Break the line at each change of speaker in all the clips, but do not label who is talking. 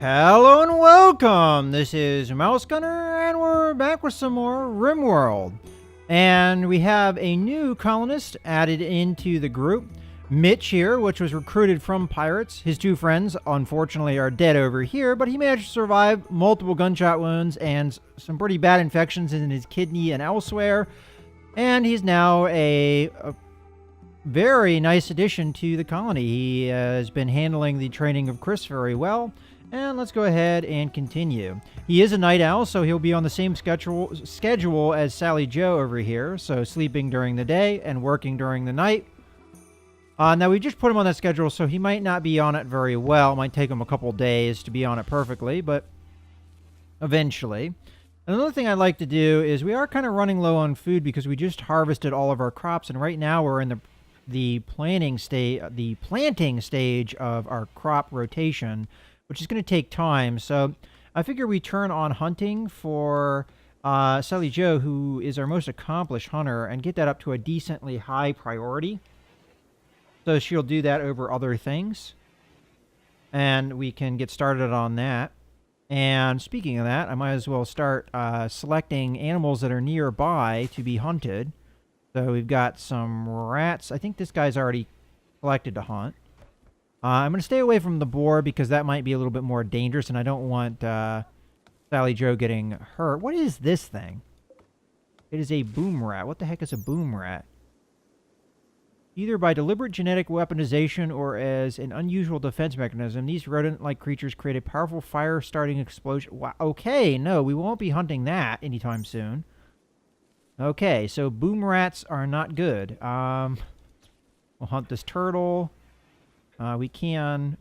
Hello and welcome! This is Mouse Gunner, and we're back with some more Rimworld. And we have a new colonist added into the group. Mitch here, which was recruited from pirates. His two friends, unfortunately, are dead over here, but he managed to survive multiple gunshot wounds and some pretty bad infections in his kidney and elsewhere. And he's now a very nice addition to the colony. He has been handling the training of Chris very well. And let's go ahead and continue. He is a night owl, so he'll be on the same schedule as Sally Joe over here. So sleeping during the day and working during the night. Now, we just put him on that schedule, so he might not be on it very well. It might take him a couple days to be on it perfectly, but eventually. Another thing I'd like to do is we are kind of running low on food because we just harvested all of our crops, and right now we're in the planting stage of our crop rotation, which is going to take time. So I figure we turn on hunting for Sally Joe, who is our most accomplished hunter, and get that up to a decently high priority. So she'll do that over other things. And we can get started on that. And speaking of that, I might as well start selecting animals that are nearby to be hunted. So we've got some rats. I think this guy's already collected to hunt. I'm going to stay away from the boar because that might be a little bit more dangerous, and I don't want Sally Joe getting hurt. What is this thing? It is a boom rat. What the heck is a boom rat? Either by deliberate genetic weaponization or as an unusual defense mechanism, these rodent-like creatures create a powerful fire-starting explosion. Wow. Okay, no, we won't be hunting that anytime soon. Okay, so boom rats are not good. We'll hunt this turtle. We can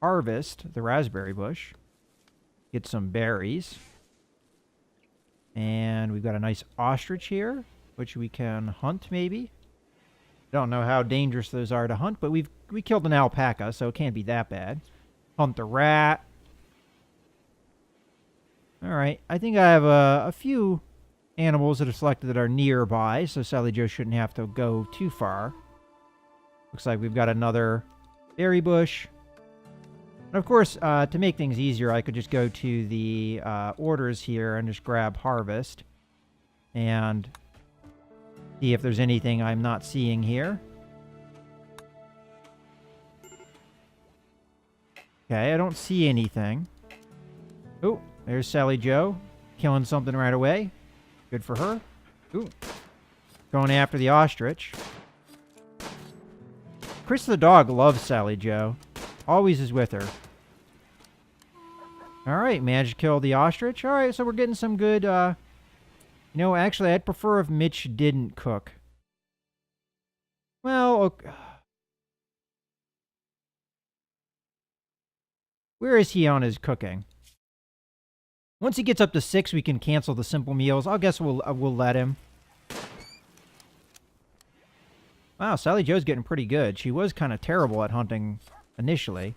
harvest the raspberry bush, get some berries, and we've got a nice ostrich here, which we can hunt maybe. Don't know how dangerous those are to hunt, but we killed an alpaca, so it can't be that bad. Hunt the rat. All right, I think I have a few animals that are selected that are nearby, so Sally Joe shouldn't have to go too far. Looks like we've got another berry bush. And of course, to make things easier, I could just go to the orders here and just grab harvest. And see if there's anything I'm not seeing here. Okay, I don't see anything. Oh, there's Sally Joe. Killing something right away. Good for her. Ooh. Going after the ostrich. Chris the dog loves Sally Joe. Always is with her. Alright, managed to kill the ostrich. Alright, so we're getting some good, You know, actually, I'd prefer if Mitch didn't cook. Well, okay. Where is he on his cooking? Once he gets up to 6, we can cancel the simple meals. I guess we'll let him. Wow, Sally Joe's getting pretty good. She was kind of terrible at hunting initially.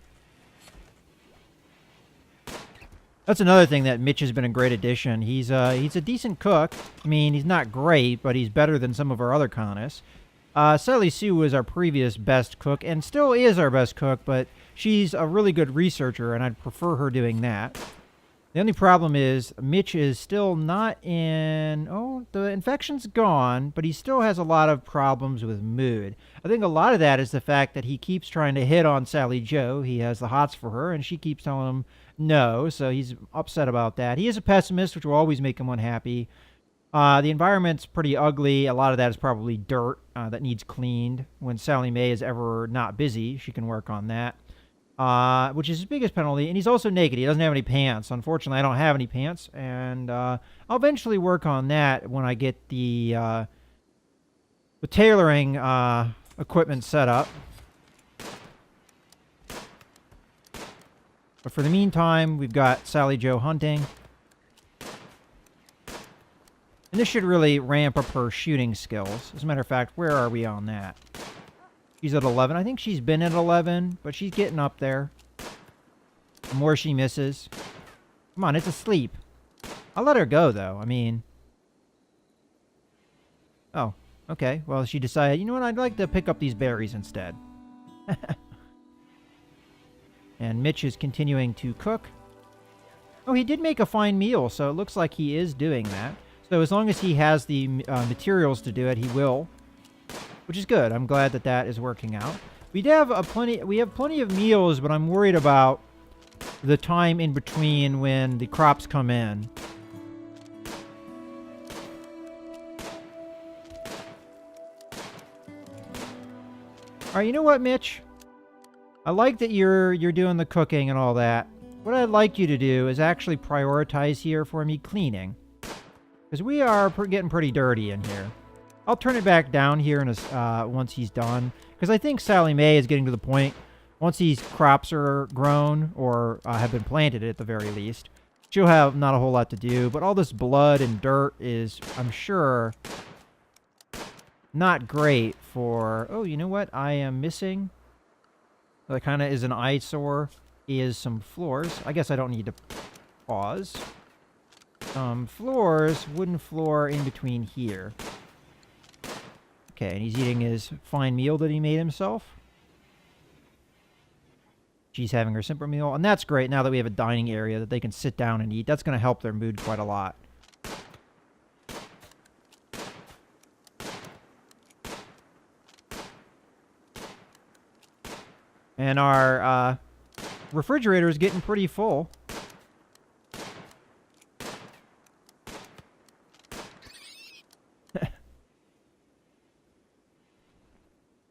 That's another thing that Mitch has been a great addition. He's a decent cook. I mean, he's not great, but he's better than some of our other colonists. Sally Sue was our previous best cook, and still is our best cook, but she's a really good researcher, and I'd prefer her doing that. The only problem is Mitch is still not in... Oh, the infection's gone, but he still has a lot of problems with mood. I think a lot of that is the fact that he keeps trying to hit on Sally Joe. He has the hots for her, and she keeps telling him no, so he's upset about that. He is a pessimist, which will always make him unhappy. The environment's pretty ugly. A lot of that is probably dirt that needs cleaned. When Sally Mae is ever not busy, she can work on that. Which is his biggest penalty. And he's also naked. He doesn't have any pants. Unfortunately, I don't have any pants. And I'll eventually work on that when I get the tailoring equipment set up. But for the meantime, we've got Sally Joe hunting. And this should really ramp up her shooting skills. As a matter of fact, where are we on that? She's at 11. I think she's been at 11, but she's getting up there. The more she misses. Come on, it's asleep. I'll let her go, though. I mean... Oh, okay. Well, she decided, you know what, I'd like to pick up these berries instead. And Mitch is continuing to cook. Oh, he did make a fine meal, so it looks like he is doing that. So as long as he has the materials to do it, he will, which is good. I'm glad that that is working out. We have plenty of meals, but I'm worried about the time in between when the crops come in. All right, you know what, Mitch? I like that you're doing the cooking and all that. What I'd like you to do is actually prioritize here for me cleaning. Because we are getting pretty dirty in here. I'll turn it back down here in once he's done. Because I think Sally Mae is getting to the point, once these crops are grown, or have been planted at the very least, she'll have not a whole lot to do. But all this blood and dirt is, I'm sure, not great for... Oh, you know what I am missing? That kind of is an eyesore. Is some floors. I guess I don't need to pause. Floors, wooden floor in between here. Okay, and he's eating his fine meal that he made himself. She's having her simple meal, and that's great now that we have a dining area that they can sit down and eat. That's going to help their mood quite a lot. And our refrigerator is getting pretty full.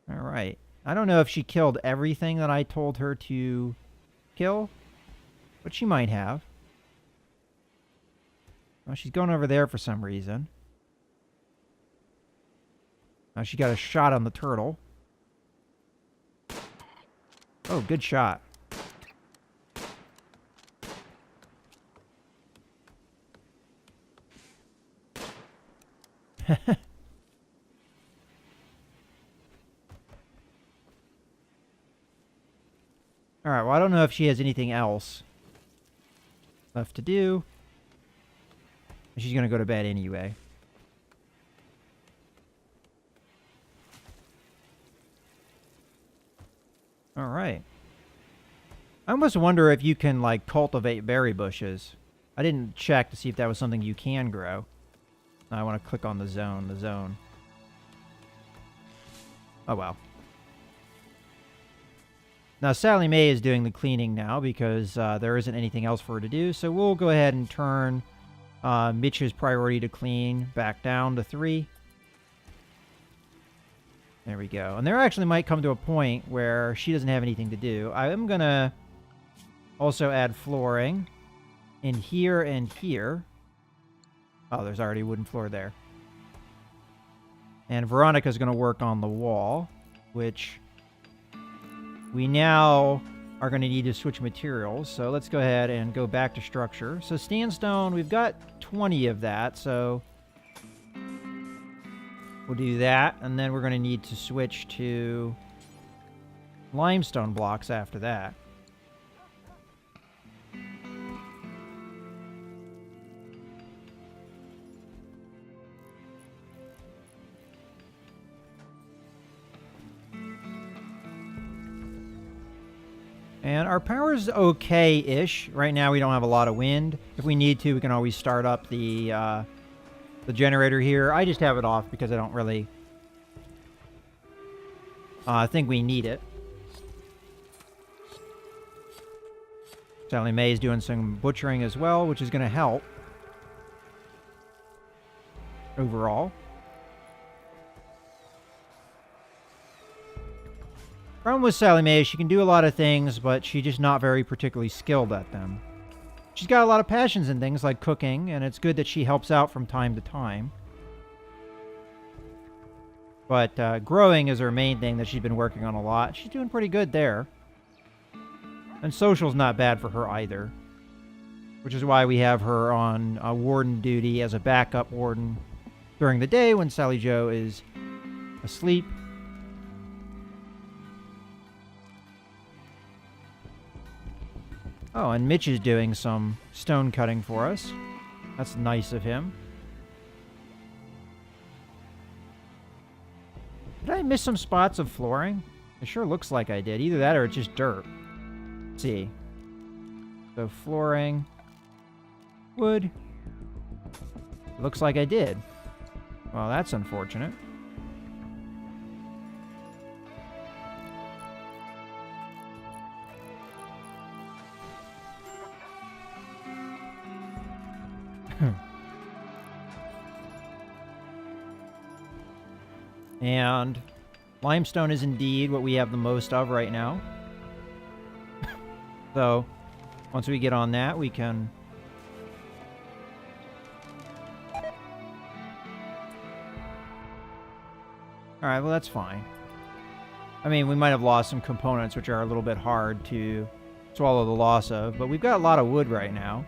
All right. I don't know if she killed everything that I told her to kill, but she might have. Well, she's going over there for some reason. Now she got a shot on the turtle. Oh, good shot. Alright, well, I don't know if she has anything else left to do. She's going to go to bed anyway. Alright. I almost wonder if you can, like, cultivate berry bushes. I didn't check to see if that was something you can grow. I want to click on the zone. Oh, well. Now, Sally Mae is doing the cleaning now because there isn't anything else for her to do. So we'll go ahead and turn Mitch's priority to clean back down to 3. There we go. And there actually might come to a point where she doesn't have anything to do. I am going to also add flooring in here and here. Oh, there's already a wooden floor there. And Veronica's going to work on the wall, which we now are going to need to switch materials. So let's go ahead and go back to structure. So sandstone, we've got 20 of that, so we'll do that. And then we're going to need to switch to limestone blocks after that. And our power's okay-ish. Right now we don't have a lot of wind. If we need to, we can always start up the generator here. I just have it off because I don't really think we need it. Sally Mae is doing some butchering as well, which is going to help overall. Problem with Sally Mae is she can do a lot of things, but she's just not very particularly skilled at them. She's got a lot of passions in things like cooking, and it's good that she helps out from time to time. But growing is her main thing that she's been working on a lot. She's doing pretty good there. And social's not bad for her either. Which is why we have her on warden duty as a backup warden during the day when Sally Jo is asleep. Oh, and Mitch is doing some stone cutting for us. That's nice of him. Did I miss some spots of flooring? It sure looks like I did. Either that or it's just dirt. Let's see. So flooring, wood. Looks like I did. Well, that's unfortunate. And limestone is indeed what we have the most of right now. So, once we get on that, we can... Alright, well that's fine. I mean, we might have lost some components which are a little bit hard to swallow the loss of, but we've got a lot of wood right now.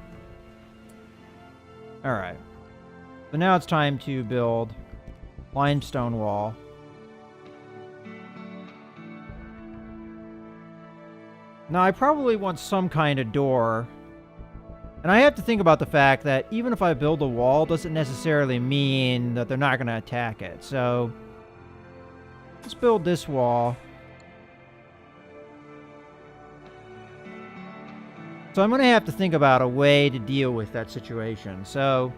Alright. So now it's time to build limestone wall. Now, I probably want some kind of door. And I have to think about the fact that even if I build a wall, doesn't necessarily mean that they're not going to attack it. So, let's build this wall. So I'm going to have to think about a way to deal with that situation. So,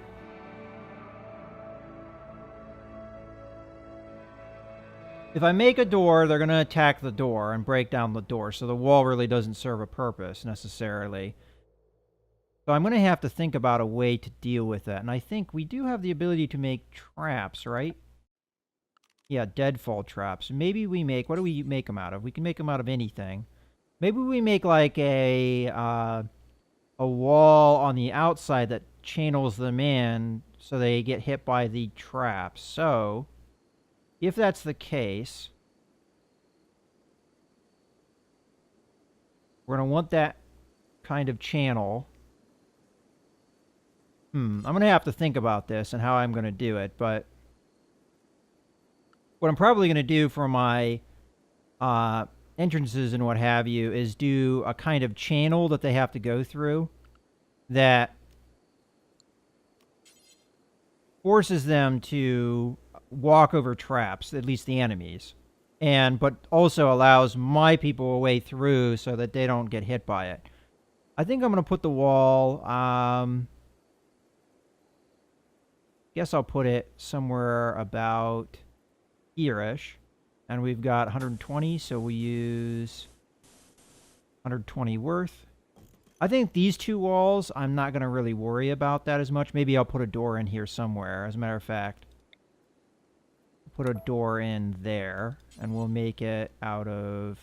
if I make a door, they're going to attack the door and break down the door, so the wall really doesn't serve a purpose, necessarily. So I'm going to have to think about a way to deal with that, and I think we do have the ability to make traps, right? Yeah, deadfall traps. Maybe we make... What do we make them out of? We can make them out of anything. Maybe we make, like, a wall on the outside that channels them in so they get hit by the traps. So... if that's the case, we're going to want that kind of channel. I'm going to have to think about this and how I'm going to do it, but what I'm probably going to do for my entrances and what have you is do a kind of channel that they have to go through that forces them to walk over traps, at least the enemies, but also allows my people a way through so that they don't get hit by it. I think I'm going to put the wall, guess I'll put it somewhere about here-ish, and we've got 120, so we use 120 worth. I think these two walls, I'm not going to really worry about that as much. Maybe I'll put a door in here somewhere, as a matter of fact. Put a door in there, and we'll make it out of...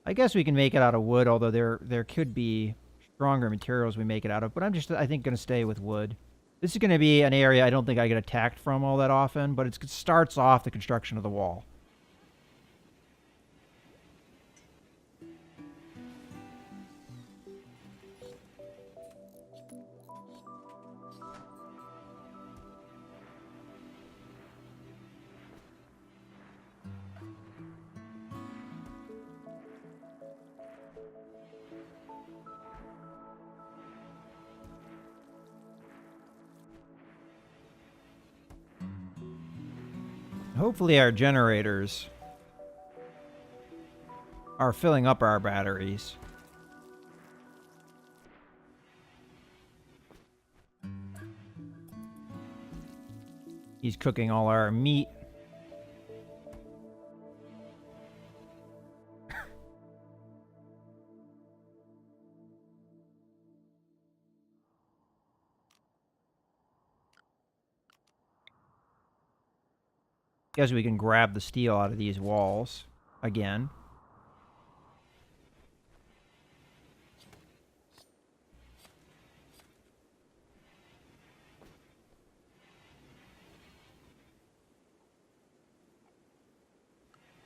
I guess we can make it out of wood, although there could be stronger materials we make it out of, but I'm just, I think, going to stay with wood. This is going to be an area I don't think I get attacked from all that often, but it starts off the construction of the wall. Hopefully our generators are filling up our batteries. He's cooking all our meat. Guess we can grab the steel out of these walls again.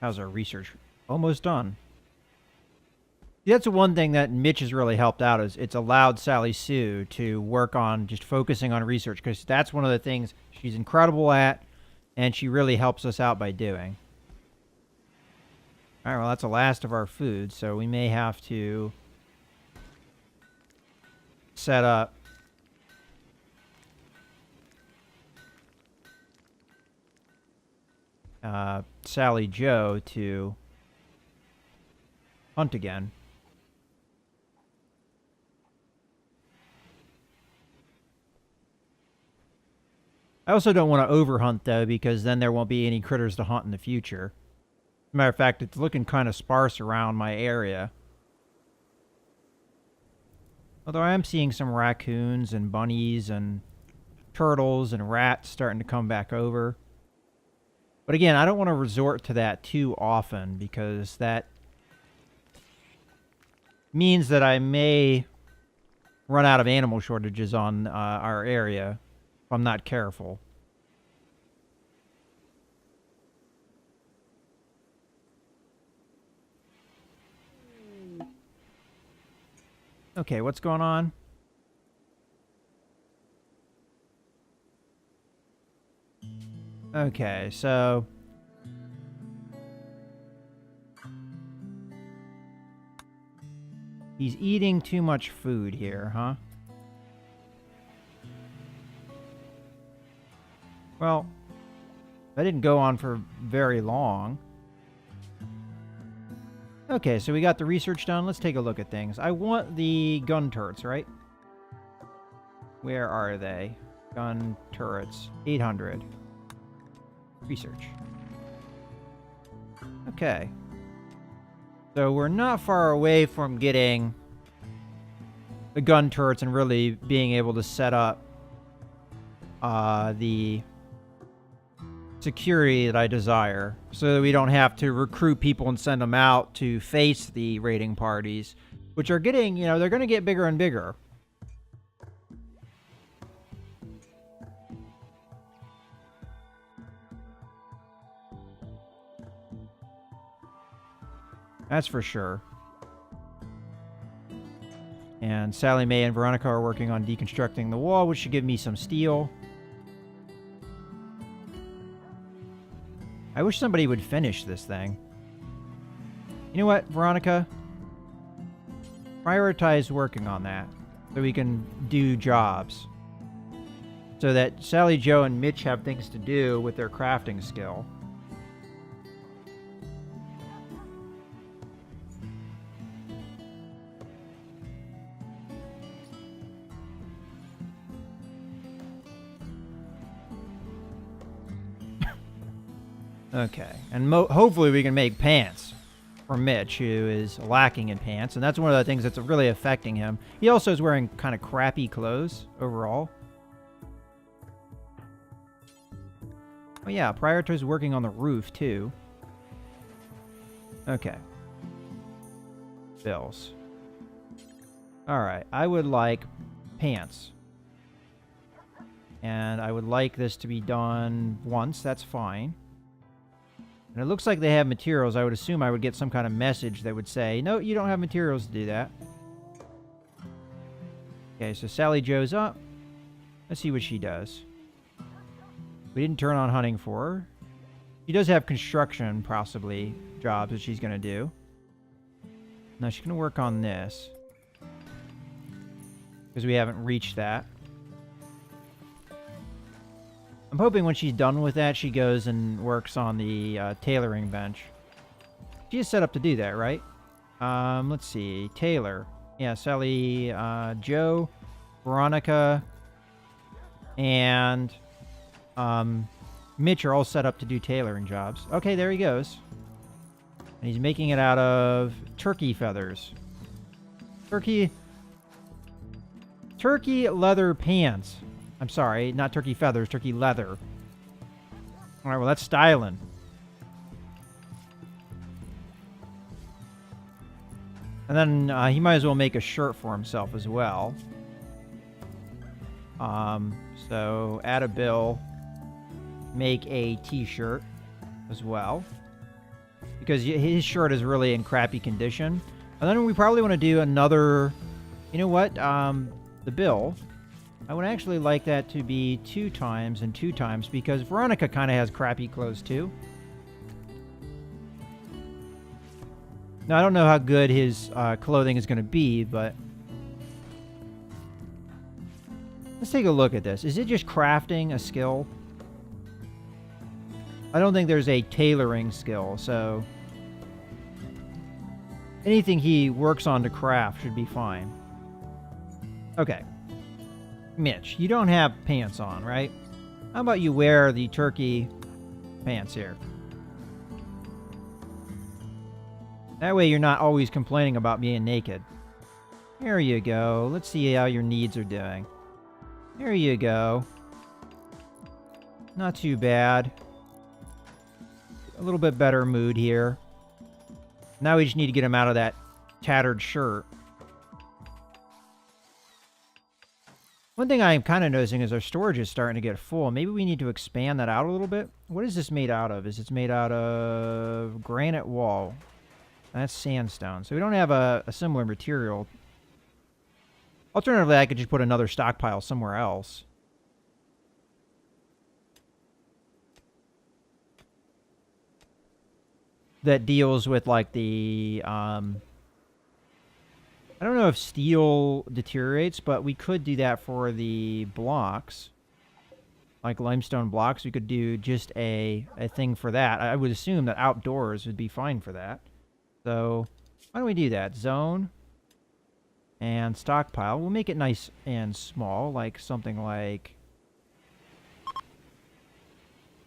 How's our research? Almost done. That's the one thing that Mitch has really helped out, is it's allowed Sally Sue to work on just focusing on research, because that's one of the things she's incredible at, and she really helps us out by doing. Alright, well, that's the last of our food, so we may have to set up Sally Joe to hunt again. I also don't want to overhunt, though, because then there won't be any critters to hunt in the future. Matter of fact, it's looking kind of sparse around my area. Although I am seeing some raccoons and bunnies and turtles and rats starting to come back over. But again, I don't want to resort to that too often because that means that I may run out of animal shortages on our area if I'm not careful. Okay, what's going on? Okay, so he's eating too much food here, huh? Well, that didn't go on for very long. Okay, so we got the research done. Let's take a look at things. I want the gun turrets, right? Where are they? Gun turrets. 800. Research. Okay. So we're not far away from getting the gun turrets and really being able to set up the security that I desire, so that we don't have to recruit people and send them out to face the raiding parties, which are getting, you know, they're going to get bigger and bigger. That's for sure. And Sally Mae and Veronica are working on deconstructing the wall, which should give me some steel. I wish somebody would finish this thing. You know what, Veronica? Prioritize working on that so we can do jobs. So that Sally, Joe, and Mitch have things to do with their crafting skill. Okay, and hopefully we can make pants for Mitch, who is lacking in pants, and that's one of the things that's really affecting him. He also is wearing kind of crappy clothes overall. Oh yeah, prioritize working on the roof too. Okay. Bills. Alright, I would like pants. And I would like this to be done once, that's fine. And it looks like they have materials. I would assume I would get some kind of message that would say, no, you don't have materials to do that. Okay, so Sally Joe's up. Let's see what she does. We didn't turn on hunting for her. She does have construction, possibly, jobs that she's going to do. Now she's going to work on this. Because we haven't reached that. I'm hoping when she's done with that, she goes and works on the tailoring bench. She is set up to do that, right? Let's see. Tailor. Yeah, Sally, Joe, Veronica, and Mitch are all set up to do tailoring jobs. Okay, there he goes. And he's making it out of turkey feathers. Turkey leather pants. I'm sorry, not turkey feathers, turkey leather. All right, well, that's styling. And then he might as well make a shirt for himself as well. So add a bill, make a t-shirt as well. Because his shirt is really in crappy condition. And then we probably want to do another, you know what, the bill. I would actually like that to be 2 times and 2 times because Veronica kind of has crappy clothes too. Now, I don't know how good his clothing is going to be, but let's take a look at this. Is it just crafting a skill? I don't think there's a tailoring skill, so anything he works on to craft should be fine. Okay. Mitch, you don't have pants on, right? How about you wear the turkey pants here? That way you're not always complaining about being naked. There you go. Let's see how your needs are doing. There you go. Not too bad. A little bit better mood here. Now we just need to get him out of that tattered shirt. One thing I'm kind of noticing is our storage is starting to get full. Maybe we need to expand that out a little bit. What is this made out of? It's made out of granite wall. That's sandstone. So we don't have a similar material. Alternatively, I could just put another stockpile somewhere else. That deals with like the I don't know if steel deteriorates, but we could do that for the blocks. Like limestone blocks, we could do just a thing for that. I would assume that outdoors would be fine for that. So why don't we do that? Zone and stockpile. We'll make it nice and small, like something like...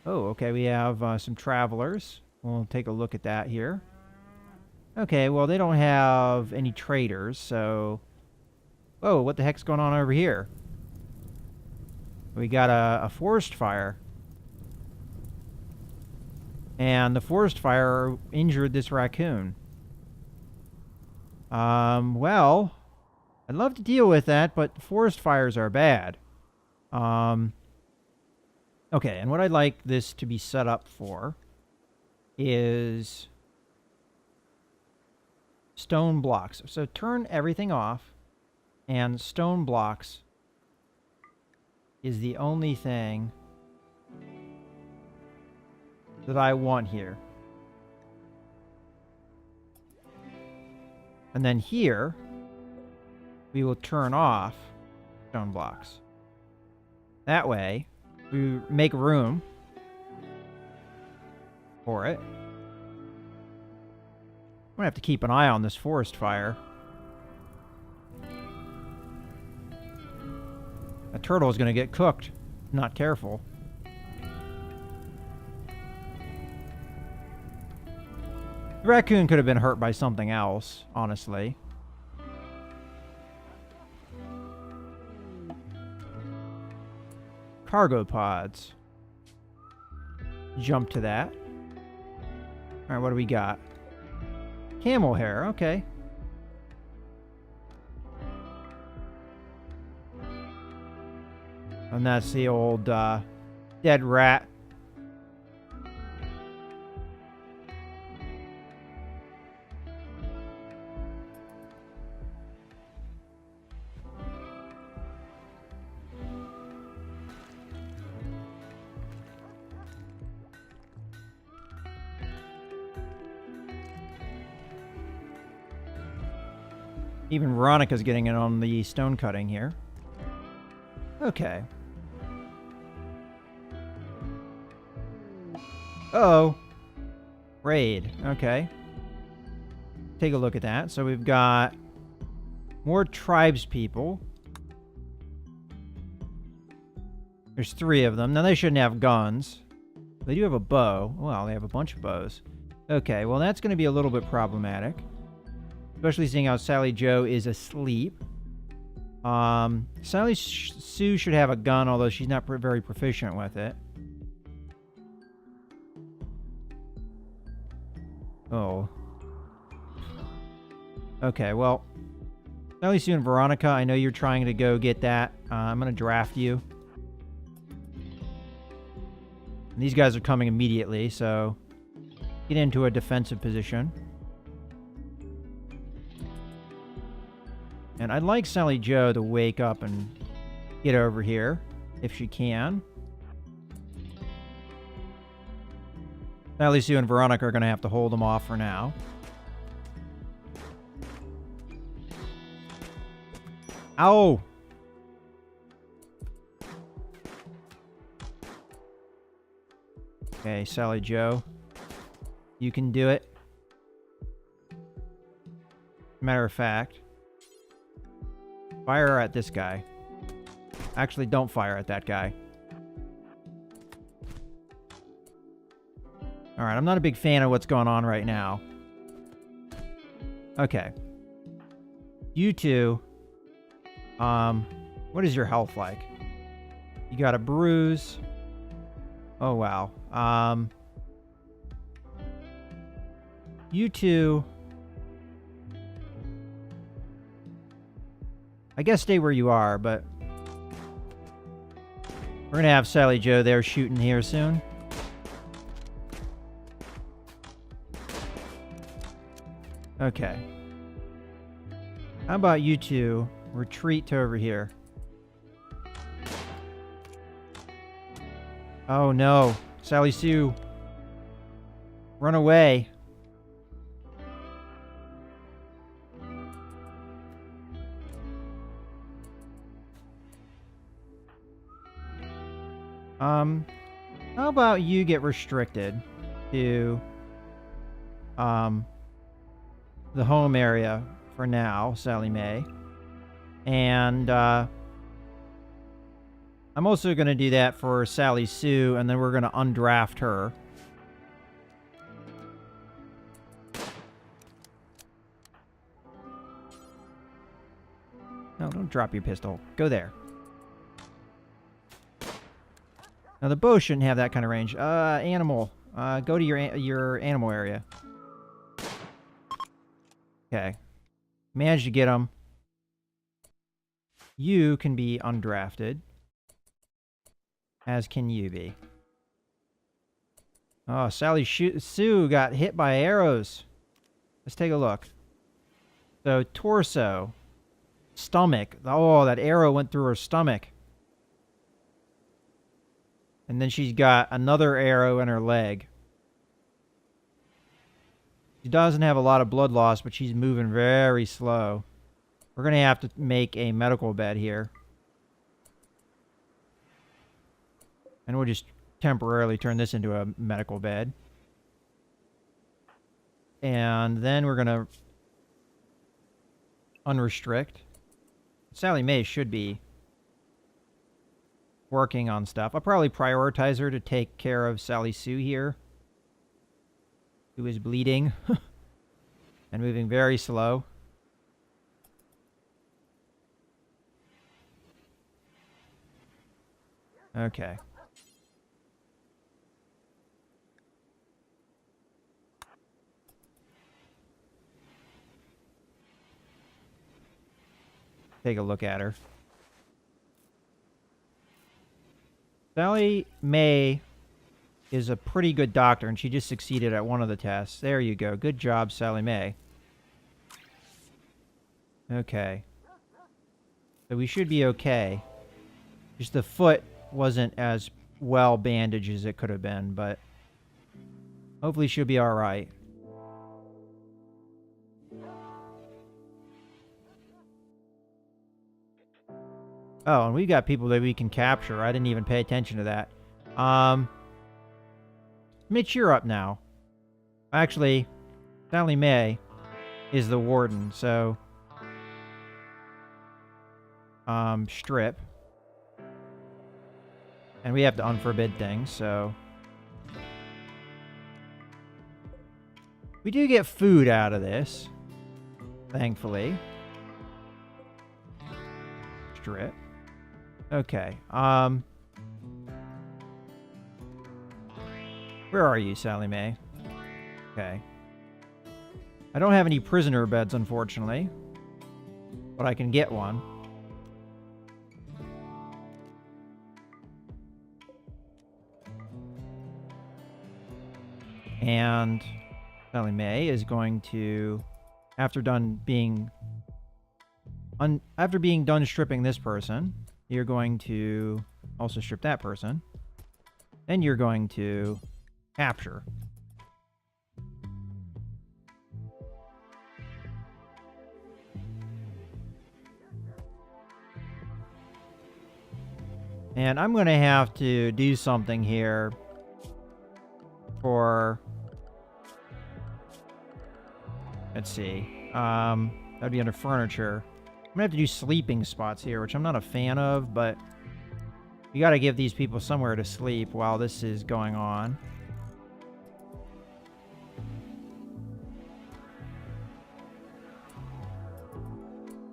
Oh, okay, we have some travelers. We'll take a look at that here. Okay, well, they don't have any traders, so... Whoa, what the heck's going on over here? We got a forest fire. And the forest fire injured this raccoon. Well, I'd love to deal with that, but forest fires are bad. Okay, and what I'd like this to be set up for is stone blocks. So turn everything off, and stone blocks is the only thing that I want here. And then here, we will turn off stone blocks. That way, we make room for it. I'm gonna have to keep an eye on this forest fire. A turtle is gonna get cooked. Not careful. The raccoon could have been hurt by something else, honestly. Cargo pods. Jump to that. Alright, what do we got? Camel hair, okay. And that's the old dead rat. Even Veronica's getting in on the stone cutting here. Okay. Uh-oh. Raid. Okay. Take a look at that. So we've got more tribes people. There's 3 of them. Now they shouldn't have guns. They do have a bow. Well, they have a bunch of bows. Okay, well that's going to be a little bit problematic. Especially seeing how Sally Joe is asleep. Sally Sue should have a gun, although she's not very proficient with it. Oh. Okay, well. Sally Sue and Veronica, I know you're trying to go get that. I'm going to draft you. And these guys are coming immediately, so get into a defensive position. And I'd like Sally Joe to wake up and get over here, if she can. Sally Sue and Veronica are going to have to hold them off for now. Ow! Okay, Sally Joe. You can do it. Matter of fact, fire at this guy. Actually, don't fire at that guy. Alright, I'm not a big fan of what's going on right now. Okay. You two. What is your health like? You got a bruise. Oh, wow. You two. I guess stay where you are, but we're going to have Sally Joe there shooting here soon. Okay. How about you two retreat to over here? Oh no, Sally Sue. Run away. How about you get restricted to the home area for now, Sally Mae. And I'm also going to do that for Sally Sue, and then we're going to undraft her. No, don't drop your pistol. Go there. Now, the bow shouldn't have that kind of range. Animal. Go to your animal area. Okay. Managed to get him. You can be undrafted. As can you be. Oh, Sally Sue got hit by arrows. Let's take a look. So, torso. Stomach. Oh, that arrow went through her stomach. And then she's got another arrow in her leg. She doesn't have a lot of blood loss, but she's moving very slow. We're going to have to make a medical bed here. And we'll just temporarily turn this into a medical bed. And then we're going to unrestrict. Sally Mae should be working on stuff. I'll probably prioritize her to take care of Sally Sue here, who is bleeding and moving very slow. Okay. Take a look at her. Sally Mae is a pretty good doctor, and she just succeeded at one of the tests. There you go. Good job, Sally Mae. Okay. So we should be okay. Just the foot wasn't as well bandaged as it could have been, but hopefully she'll be alright. Oh, and we've got people that we can capture. I didn't even pay attention to that. Mitch, you're up now. Actually, Sally Mae is the warden, so... strip. And we have to unforbid things, so... We do get food out of this. Thankfully. Strip. Okay, where are you, Sally Mae? Okay. I don't have any prisoner beds, unfortunately. But I can get one. And Sally Mae is going to, after being done stripping this person, you're going to also strip that person. Then you're going to capture. And I'm going to have to do something here for... Let's see. That'd be under furniture. I'm going to have to do sleeping spots here, which I'm not a fan of, but you got to give these people somewhere to sleep while this is going on.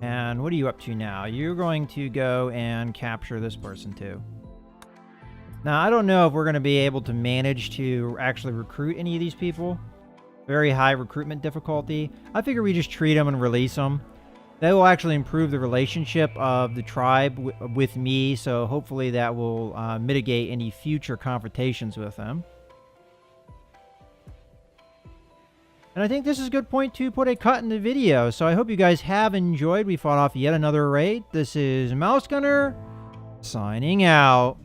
And what are you up to now? You're going to go and capture this person too. Now, I don't know if we're going to be able to manage to actually recruit any of these people. Very high recruitment difficulty. I figure we just treat them and release them. That will actually improve the relationship of the tribe with me, so hopefully that will mitigate any future confrontations with them. And I think this is a good point to put a cut in the video. So I hope you guys have enjoyed. We fought off yet another raid. This is Mouse Gunner, signing out.